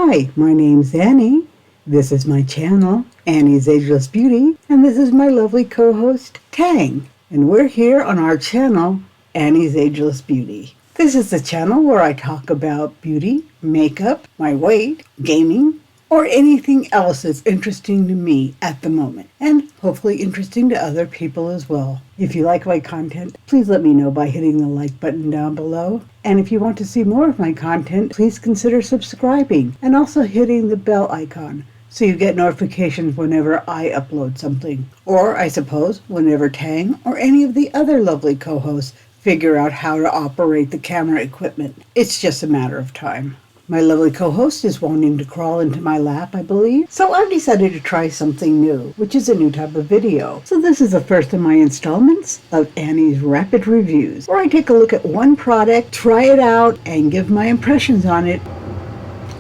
Hi, my name's Annie. This is my channel, Annie's Ageless Beauty, and this is my lovely co-host, Tang. And we're here on our channel, Annie's Ageless Beauty. This is the channel where I talk about beauty, makeup, my weight, gaming, or anything else that's interesting to me at the moment, and hopefully interesting to other people as well. If you like my content, please let me know by hitting the like button down below. And if you want to see more of my content, please consider subscribing and also hitting the bell icon so you get notifications whenever I upload something. Or, I suppose, whenever Tang or any of the other lovely co-hosts figure out how to operate the camera equipment. It's just a matter of time. My lovely co-host is wanting to crawl into my lap, I believe. So I've decided to try something new, which is a new type of video. So this is the first of my installments of Annie's Rapid Reviews, where I take a look at one product, try it out, and give my impressions on it.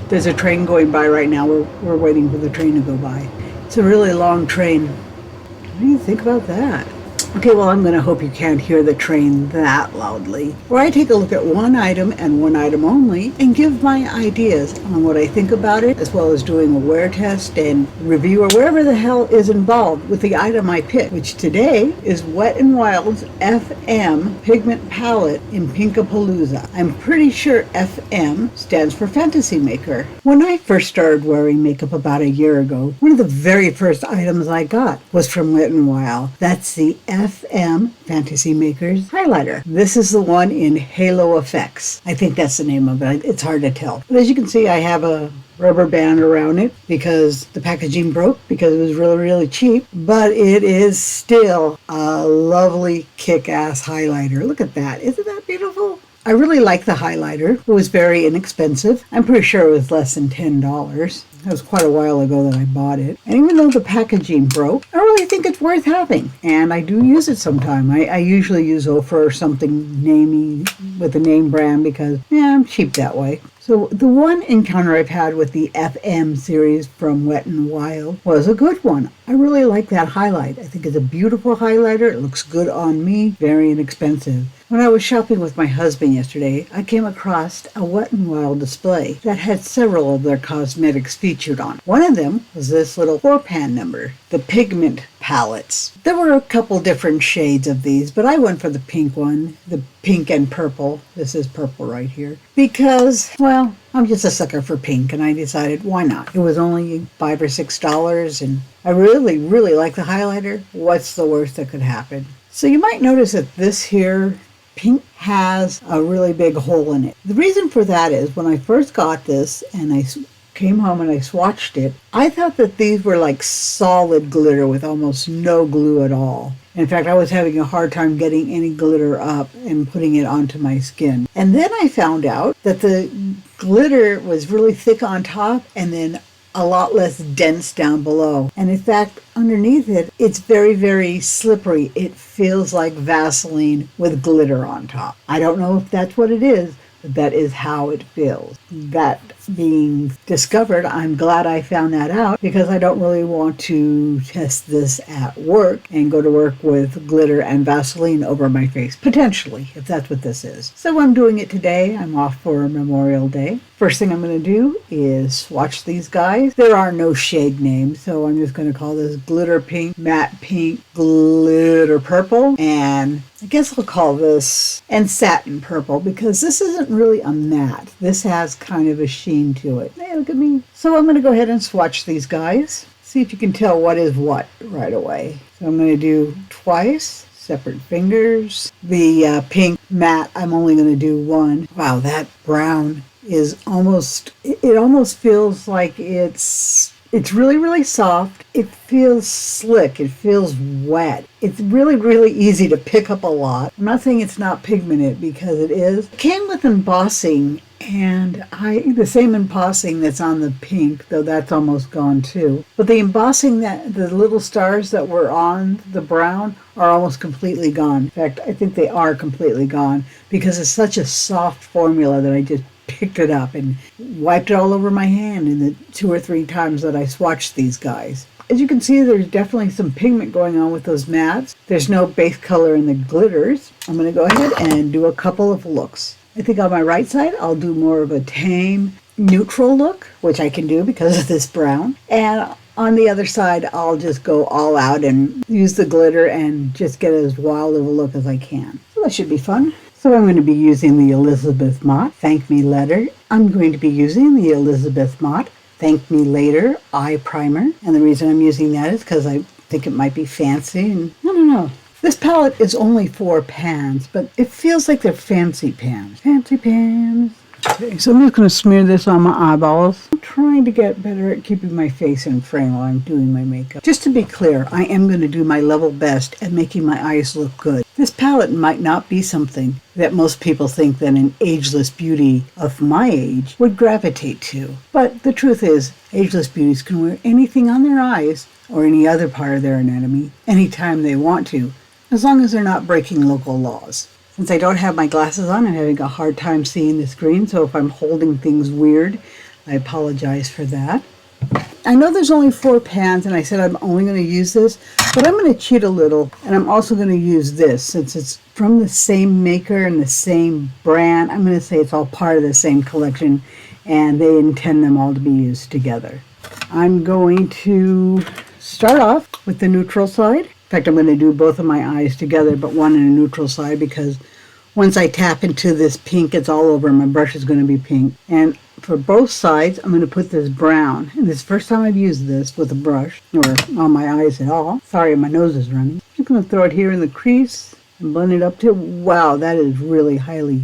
There's a train going by right now. We're waiting for the train to go by. It's a really long train. What do you think about that? Okay, well, I'm going to hope you can't hear the train that loudly, where I take a look at one item and one item only and give my ideas on what I think about it, as well as doing a wear test and review or whatever the hell is involved with the item I picked, which today is Wet n Wild's FM Pigment Palette in Pink-Palooza. I'm pretty sure FM stands for Fantasy Maker. When I first started wearing makeup about a year ago, one of the very first items I got was from Wet n Wild. That's the FM Fantasy Maker's highlighter. This is the one in Halo Effects. I think that's the name of it. It's hard to tell. But as you can see, I have a rubber band around it because the packaging broke because it was really cheap. But it is still a lovely kick-ass highlighter. Look at that. Isn't that beautiful? I really like the highlighter. It was very inexpensive. I'm pretty sure it was less than $10. That was quite a while ago that I bought it. And even though the packaging broke, I really think it's worth having. And I do use it sometime. I usually use Ophir or something namey with a name brand because, I'm cheap that way. So the one encounter I've had with the FM series from Wet n Wild was a good one. I really like that highlight. I think it's a beautiful highlighter. It looks good on me. Very inexpensive. When I was shopping with my husband yesterday, I came across a Wet n Wild display that had several of their cosmetics featured on. One of them was this little 4-pan number, the Pigment palettes. There were a couple different shades of these, but I went for the pink one, the pink and purple. This is purple right here. Because, well, I'm just a sucker for pink, and I decided, why not? It was only $5 or $6, and I really like the highlighter. What's the worst that could happen? So you might notice that this here pink has a really big hole in it. The reason for that is when I first got this and I came home and I swatched it, I thought that these were like solid glitter with almost no glue at all. In fact, I was having a hard time getting any glitter up and putting it onto my skin. And then I found out that the glitter was really thick on top and then a lot less dense down below. And in fact, underneath it, it's very slippery. It feels like Vaseline with glitter on top. I don't know if that's what it is, but that is how it feels. That being discovered, I'm glad I found that out because I don't really want to test this at work and go to work with glitter and Vaseline over my face, potentially, if that's what this is. So I'm doing it today. I'm off for Memorial Day. First thing I'm going to do is swatch these guys. There are no shade names, so I'm just going to call this glitter pink, matte pink, glitter purple, and I guess I'll call this and satin purple because this isn't really a matte. This has kind of a sheen to it. Hey, look at me. So I'm going to go ahead and swatch these guys. See if you can tell what is what right away. So I'm going to do twice, separate fingers. The pink matte, I'm only going to do one. Wow, that brown is almost, it almost feels like it's really soft. It feels slick. It feels wet. It's really easy to pick up a lot. I'm not saying it's not pigmented because it is. It came with embossing, and the same embossing that's on the pink, though that's almost gone too. But the embossing, that the little stars that were on the brown are almost completely gone. In fact, I think they are completely gone because it's such a soft formula that I just picked it up and wiped it all over my hand in the 2 or 3 times that I swatched these guys. As you can see, there's definitely some pigment going on with those mattes. There's no base color in the glitters. I'm going to go ahead and do a couple of looks. I think on my right side, I'll do more of a tame neutral look, which I can do because of this brown. And on the other side, I'll just go all out and use the glitter and just get as wild of a look as I can. So that should be fun. So I'm going to be using the Elizabeth Mott Thank Me Letter. I'm going to be using the Elizabeth Mott Thank Me Later eye primer. And the reason I'm using that is because I think it might be fancy. And I don't know. This palette is only 4 pans, but it feels like they're fancy pans. Fancy pans. Okay, so I'm just going to smear this on my eyeballs. I'm trying to get better at keeping my face in frame while I'm doing my makeup. Just to be clear, I am going to do my level best at making my eyes look good. This palette might not be something that most people think that an ageless beauty of my age would gravitate to. But the truth is, ageless beauties can wear anything on their eyes or any other part of their anatomy anytime they want to, as long as they're not breaking local laws. Since I don't have my glasses on, I'm having a hard time seeing the screen, so if I'm holding things weird, I apologize for that. I know there's only 4 pans, and I said I'm only going to use this, but I'm going to cheat a little, and I'm also going to use this. Since it's from the same maker and the same brand, I'm going to say it's all part of the same collection, and they intend them all to be used together. I'm going to start off with the neutral side. In fact, I'm going to do both of my eyes together, but one in a neutral side, because once I tap into this pink, it's all over. My brush is going to be pink. And for both sides, I'm going to put this brown. And this is the first time I've used this with a brush, or on my eyes at all. Sorry, my nose is running. I'm just going to throw it here in the crease and blend it up to, wow, that is really highly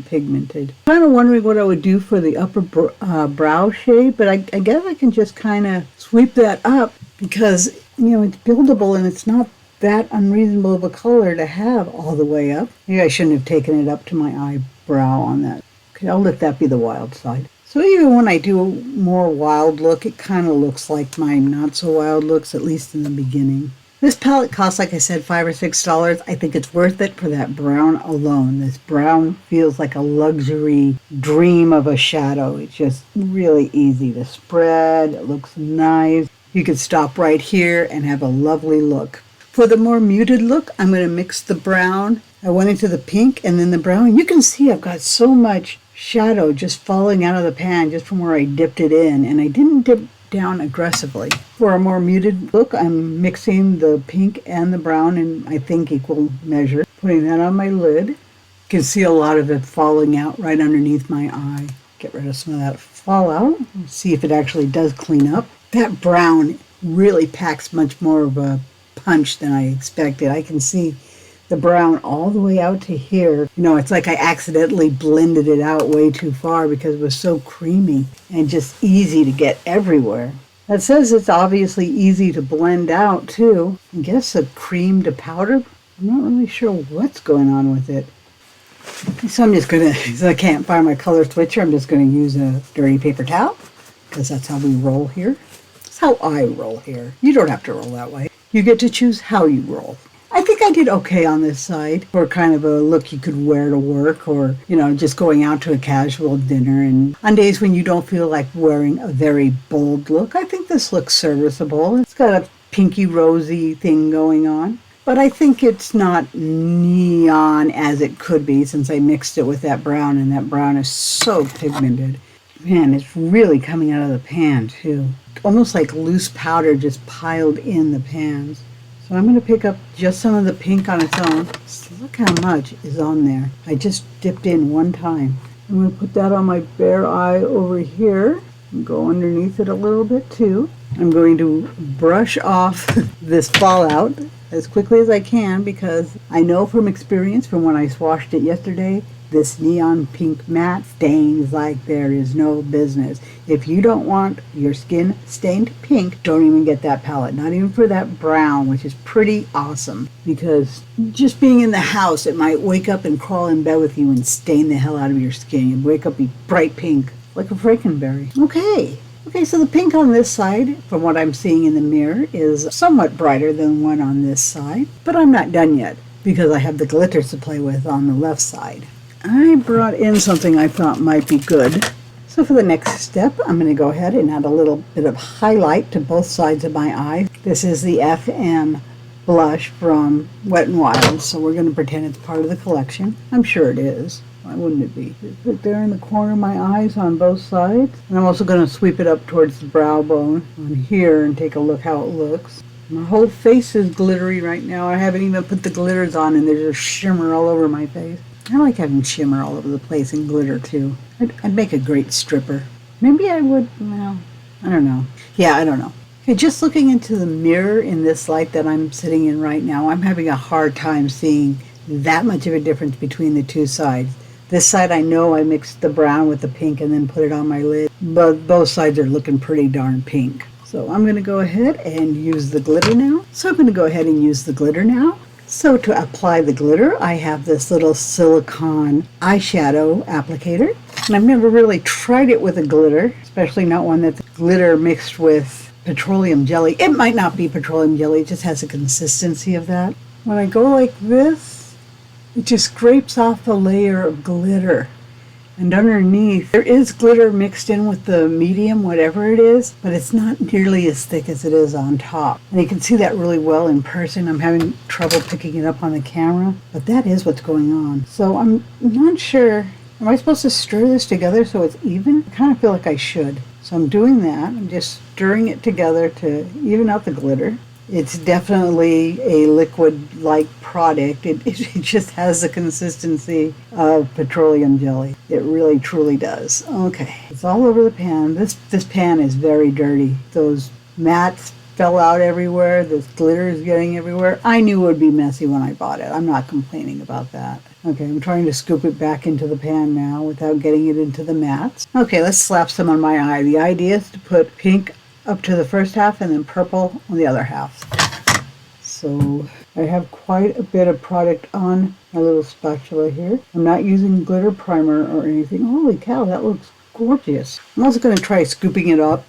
pigmented. Kind of wondering what I would do for the upper brow shade, but I guess I can just kind of sweep that up, because it's buildable and it's not that unreasonable of a color to have all the way up. Maybe I shouldn't have taken it up to my eyebrow on that. Okay, I'll let that be the wild side. So even when I do a more wild look, it kind of looks like my not so wild looks, at least in the beginning. This palette costs, like I said, $5 or $6. I think it's worth it for that brown alone. This brown feels like a luxury dream of a shadow. It's just really easy to spread. It looks nice. You could stop right here and have a lovely look. For the more muted look, I'm going to mix the brown. I went into the pink and then the brown. You can see I've got so much shadow just falling out of the pan just from where I dipped it in. And I didn't dip down aggressively. For a more muted look, I'm mixing the pink and the brown in, I think, equal measure. Putting that on my lid. You can see a lot of it falling out right underneath my eye. Get rid of some of that fallout. See if it actually does clean up. That brown really packs much more of a punch than I expected. I can see the brown all the way out to here. It's like I accidentally blended it out way too far because it was so creamy and just easy to get everywhere. That says it's obviously easy to blend out too. I guess a cream to powder. I'm not really sure what's going on with it. So I'm just going to, since I can't find my color switcher, I'm just going to use a dirty paper towel, because that's how we roll here. That's how I roll here. You don't have to roll that way. You get to choose how you roll. I think I did okay on this side for kind of a look you could wear to work, or, just going out to a casual dinner. And on days when you don't feel like wearing a very bold look, I think this looks serviceable. It's got a pinky rosy thing going on. But I think it's not neon as it could be, since I mixed it with that brown, and that brown is so pigmented. Man, it's really coming out of the pan too. Almost like loose powder just piled in the pans. So I'm going to pick up just some of the pink on its own. So look how much is on there. I just dipped in one time. I'm going to put that on my bare eye over here and go underneath it a little bit too. I'm going to brush off this fallout as quickly as I can, because I know from experience from when I swatched it yesterday, this neon pink matte stains like there is no business. If you don't want your skin stained pink, don't even get that palette. Not even for that brown, which is pretty awesome. Because just being in the house, it might wake up and crawl in bed with you and stain the hell out of your skin. You'd wake up be bright pink, like a Frankenberry. Okay, so the pink on this side, from what I'm seeing in the mirror, is somewhat brighter than one on this side. But I'm not done yet, because I have the glitter to play with on the left side. I brought in something I thought might be good. So for the next step, I'm going to go ahead and add a little bit of highlight to both sides of my eye. This is the FM blush from Wet n Wild, so we're going to pretend it's part of the collection. I'm sure it is. Why wouldn't it be? Just put it there in the corner of my eyes on both sides. And I'm also going to sweep it up towards the brow bone on here and take a look how it looks. My whole face is glittery right now. I haven't even put the glitters on and there's just shimmer all over my face. I like having shimmer all over the place and glitter too. I'd make a great stripper. Maybe I would, well, I don't know. Yeah, I don't know. Okay, just looking into the mirror in this light that I'm sitting in right now, I'm having a hard time seeing that much of a difference between the two sides. This side I know I mixed the brown with the pink and then put it on my lid, but both sides are looking pretty darn pink. So I'm going to go ahead and use the glitter now. So to apply the glitter, I have this little silicone eyeshadow applicator. And I've never really tried it with a glitter, especially not one that's glitter mixed with petroleum jelly. It might not be petroleum jelly, it just has a consistency of that. When I go like this, it just scrapes off a layer of glitter. And underneath, there is glitter mixed in with the medium, whatever it is, but it's not nearly as thick as it is on top. And you can see that really well in person. I'm having trouble picking it up on the camera, but that is what's going on. So I'm not sure, am I supposed to stir this together so it's even? I kind of feel like I should. So I'm doing that. I'm just stirring it together to even out the glitter. It's definitely a liquid-like product. It just has the consistency of petroleum jelly. It really, truly does. Okay, it's all over the pan. This pan is very dirty. Those mats fell out everywhere. This glitter is getting everywhere. I knew it would be messy when I bought it. I'm not complaining about that. Okay, I'm trying to scoop it back into the pan now without getting it into the mats. Okay, let's slap some on my eye. The idea is to put pink up to the first half and then purple on the other half. So I have quite a bit of product on my little spatula here. I'm not using glitter primer or anything. Holy cow, that looks gorgeous. I'm also going to try scooping it up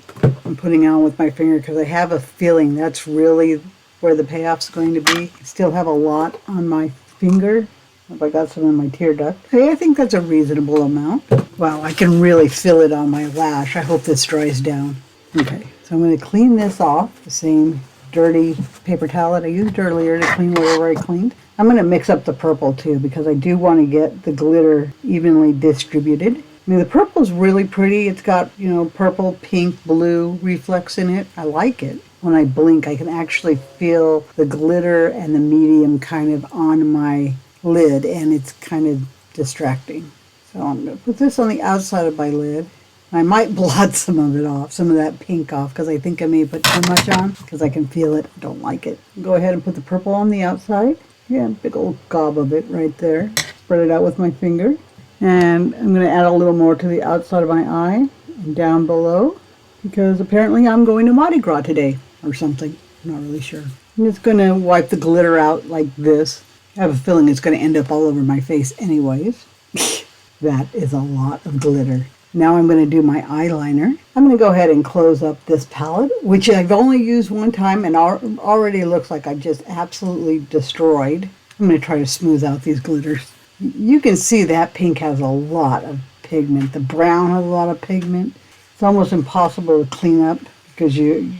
and putting it on with my finger because I have a feeling that's really where the payoff's going to be. I still have a lot on my finger. If I got some in my tear duct. Okay, I think that's a reasonable amount. Wow, I can really feel it on my lash. I hope this dries down. Okay. So I'm going to clean this off, the same dirty paper towel that I used earlier to clean whatever I cleaned. I'm going to mix up the purple too because I do want to get the glitter evenly distributed. I mean, the purple is really pretty. It's got, purple, pink, blue reflex in it. I like it. When I blink, I can actually feel the glitter and the medium kind of on my lid, and it's kind of distracting. So I'm going to put this on the outside of my lid. I might blot some of it off, some of that pink off, because I think I may put too much on, because I can feel it. I don't like it. Go ahead and put the purple on the outside. Yeah, big old gob of it right there. Spread it out with my finger. And I'm going to add a little more to the outside of my eye and down below, because apparently I'm going to Mardi Gras today, or something. I'm not really sure. I'm just going to wipe the glitter out like this. I have a feeling it's going to end up all over my face anyways. That is a lot of glitter. Now I'm going to do my eyeliner. I'm going to go ahead and close up this palette, which I've only used one time and already looks like I've just absolutely destroyed. I'm going to try to smooth out these glitters. You can see that pink has a lot of pigment. The brown has a lot of pigment. It's almost impossible to clean up because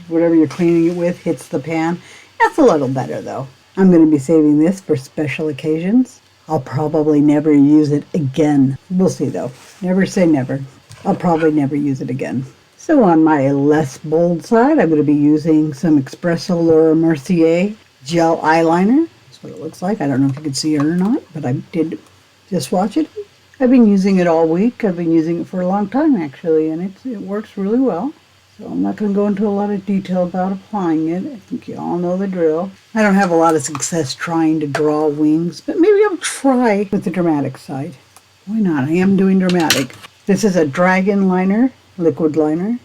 whatever you're cleaning it with hits the pan. That's a little better though. I'm going to be saving this for special occasions. I'll probably never use it again. We'll see though. Never say never. I'll probably never use it again. So on my less bold side, I'm going to be using some Espresso Laura Mercier gel eyeliner. That's what it looks like. I don't know if you can see it or not, but I did just watch it. I've been using it all week. I've been using it for a long time actually, and it works really well. So I'm not going to go into a lot of detail about applying it. I think you all know the drill. I don't have a lot of success trying to draw wings, but maybe I'll try with the dramatic side. Why not? I am doing dramatic. This is a dragon liner, liquid liner.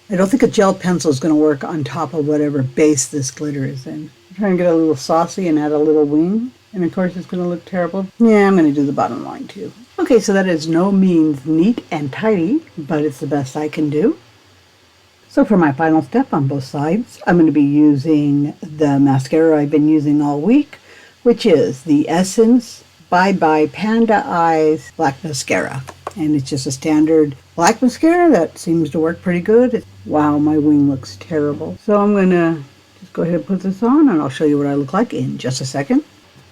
I don't think a gel pencil is going to work on top of whatever base this glitter is in. I'm trying to get a little saucy and add a little wing. And of course it's going to look terrible. Yeah, I'm going to do the bottom line too. Okay, so that is no means neat and tidy, but it's the best I can do. So for my final step on both sides, I'm going to be using the mascara I've been using all week, which is the Essence Bye Bye Panda Eyes Black Mascara. And it's just a standard black mascara that seems to work pretty good. Wow, my wing looks terrible. So I'm going to just go ahead and put this on and I'll show you what I look like in just a second.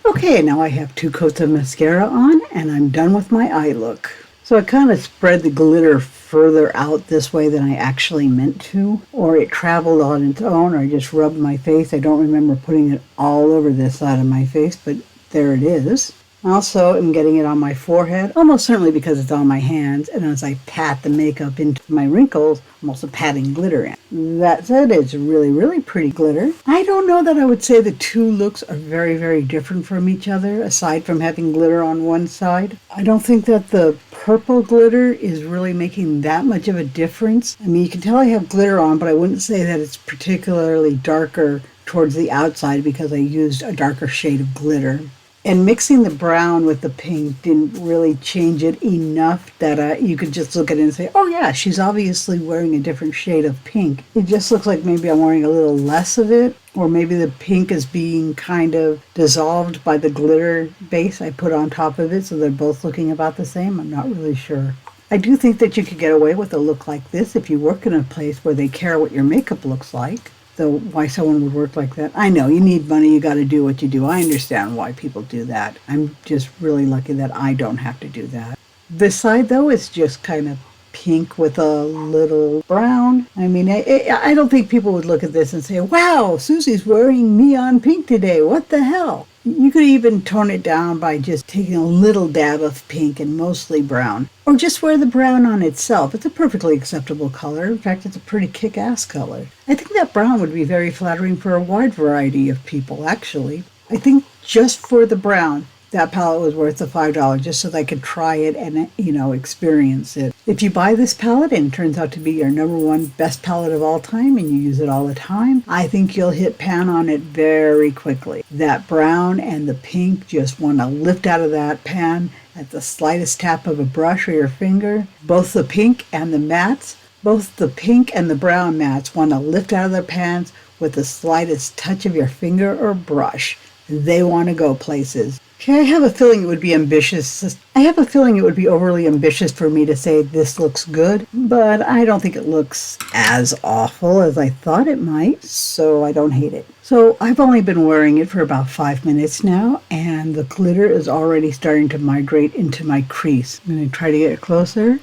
Okay, now I have 2 coats of mascara on and I'm done with my eye look. So I kind of spread the glitter further out this way than I actually meant to, or it traveled on its own, or I just rubbed my face. I don't remember putting it all over this side of my face, but there it is. Also, I'm getting it on my forehead, almost certainly because it's on my hands, and as I pat the makeup into my wrinkles, I'm also patting glitter in. That said, it's really, really pretty glitter. I don't know that I would say the 2 looks are very, very different from each other, aside from having glitter on one side. I don't think that the purple glitter is really making that much of a difference. I mean, you can tell I have glitter on, but I wouldn't say that it's particularly darker towards the outside because I used a darker shade of glitter. And mixing the brown with the pink didn't really change it enough that you could just look at it and say, oh yeah, she's obviously wearing a different shade of pink. It just looks like maybe I'm wearing a little less of it, or maybe the pink is being kind of dissolved by the glitter base I put on top of it, so they're both looking about the same. I'm not really sure. I do think that you could get away with a look like this if you work in a place where they care what your makeup looks like. Though why someone would work like that. I know, you need money, you got to do what you do. I understand why people do that. I'm just really lucky that I don't have to do that. This side, though, is just kind of pink with a little brown. I mean, I don't think people would look at this and say, wow, Susie's wearing neon pink today. What the hell? You could even tone it down by just taking a little dab of pink and mostly brown. Or just wear the brown on itself. It's a perfectly acceptable color. In fact, it's a pretty kick-ass color. I think that brown would be very flattering for a wide variety of people, actually. I think just for the brown, that palette was worth the $5 just so that I could try it and, experience it. If you buy this palette and it turns out to be your #1 best palette of all time and you use it all the time, I think you'll hit pan on it very quickly. That brown and the pink just want to lift out of that pan at the slightest tap of a brush or your finger. Both the pink and the mattes, both the pink and the brown mattes want to lift out of their pans with the slightest touch of your finger or brush. They want to go places. Okay, I have a feeling it would be ambitious. I have a feeling it would be overly ambitious for me to say this looks good, but I don't think it looks as awful as I thought it might, so I don't hate it. So I've only been wearing it for about 5 minutes now, and the glitter is already starting to migrate into my crease. I'm going to try to get closer.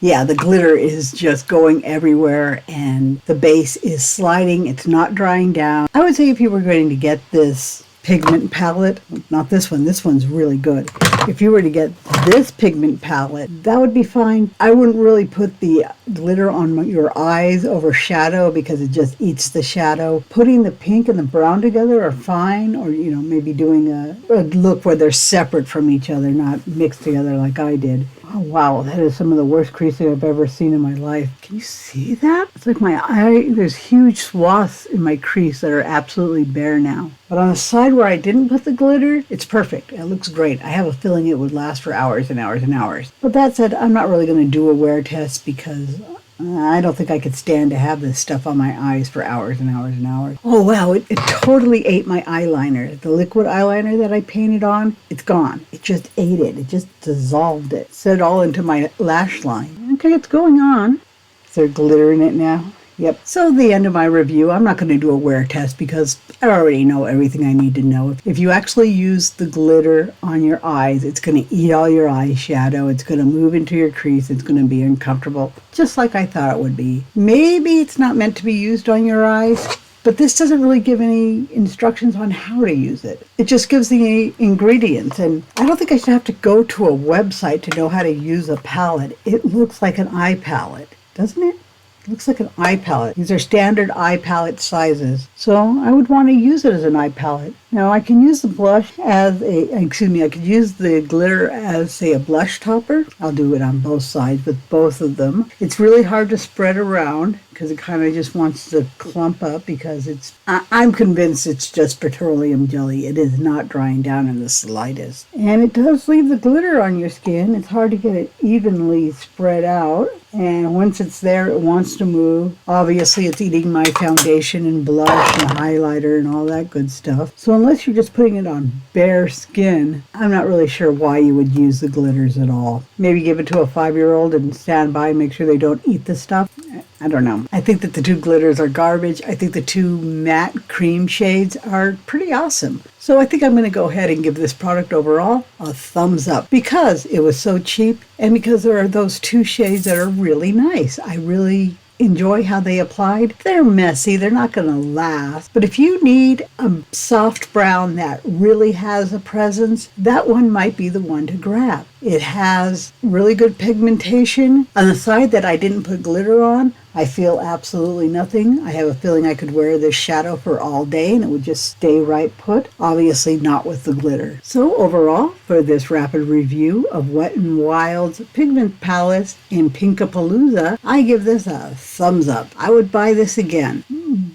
Yeah, the glitter is just going everywhere and the base is sliding. It's not drying down. I would say if you were going to get this Pigment palette, not this one's really good. If you were to get this Pigment palette, that would be fine. I wouldn't really put the glitter on your eyes over shadow because it just eats the shadow. Putting the pink and the brown together are fine, or maybe doing a look where they're separate from each other, not mixed together like I did. Oh wow, that is some of the worst creasing I've ever seen in my life. Can you see that? It's like my eye, there's huge swaths in my crease that are absolutely bare now. But on the side where I didn't put the glitter, it's perfect. It looks great. I have a feeling it would last for hours and hours and hours. But that said, I'm not really going to do a wear test because I don't think I could stand to have this stuff on my eyes for hours and hours and hours. Oh wow, it totally ate my eyeliner. The liquid eyeliner that I painted on, it's gone. It just ate it. It just dissolved it. Set it all into my lash line. Okay, it's going on. Is there glitter in it now? Yep. So the end of my review, I'm not going to do a wear test because I already know everything I need to know. If you actually use the glitter on your eyes, it's going to eat all your eyeshadow. It's going to move into your crease. It's going to be uncomfortable, just like I thought it would be. Maybe it's not meant to be used on your eyes, but this doesn't really give any instructions on how to use it. It just gives the ingredients, and I don't think I should have to go to a website to know how to use a palette. It looks like an eye palette, doesn't it? It looks like an eye palette. These are standard eye palette sizes. So I would want to use it as an eye palette. Now I can use the blush as I could use the glitter as, say, a blush topper. I'll do it on both sides with both of them. It's really hard to spread around because it kind of just wants to clump up because I'm convinced it's just petroleum jelly. It is not drying down in the slightest. And it does leave the glitter on your skin. It's hard to get it evenly spread out. And once it's there, it wants to move. Obviously, it's eating my foundation and blush and highlighter and all that good stuff. So unless you're just putting it on bare skin, I'm not really sure why you would use the glitters at all. Maybe give it to a 5-year-old and stand by and make sure they don't eat the stuff. I don't know. I think that the two glitters are garbage. I think the two matte cream shades are pretty awesome. So I think I'm going to go ahead and give this product overall a thumbs up because it was so cheap and because there are those two shades that are really nice. I really enjoy how they applied. They're messy. They're not going to last. But if you need a soft brown that really has a presence, that one might be the one to grab. It has really good pigmentation. On the side that I didn't put glitter on, I feel absolutely nothing. I have a feeling I could wear this shadow for all day and it would just stay right put. Obviously not with the glitter. So overall, for this rapid review of Wet n Wild's Pigment Palette in Pink-Palooza, I give this a thumbs up. I would buy this again,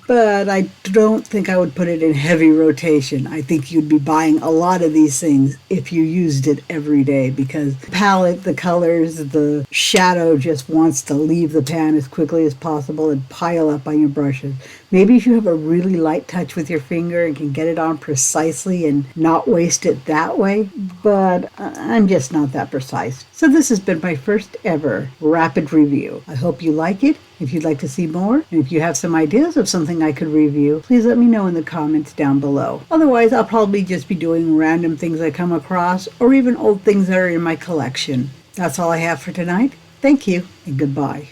but I don't think I would put it in heavy rotation. I think you'd be buying a lot of these things if you used it every day because the palette, the colors, the shadow just wants to leave the pan as quickly as possible and pile up on your brushes. Maybe if you have a really light touch with your finger and can get it on precisely and not waste it that way, but I'm just not that precise. So this has been my first ever rapid review. I hope you like it. If you'd like to see more, and if you have some ideas of something I could review, please let me know in the comments down below. Otherwise, I'll probably just be doing random things I come across or even old things that are in my collection. That's all I have for tonight. Thank you and goodbye.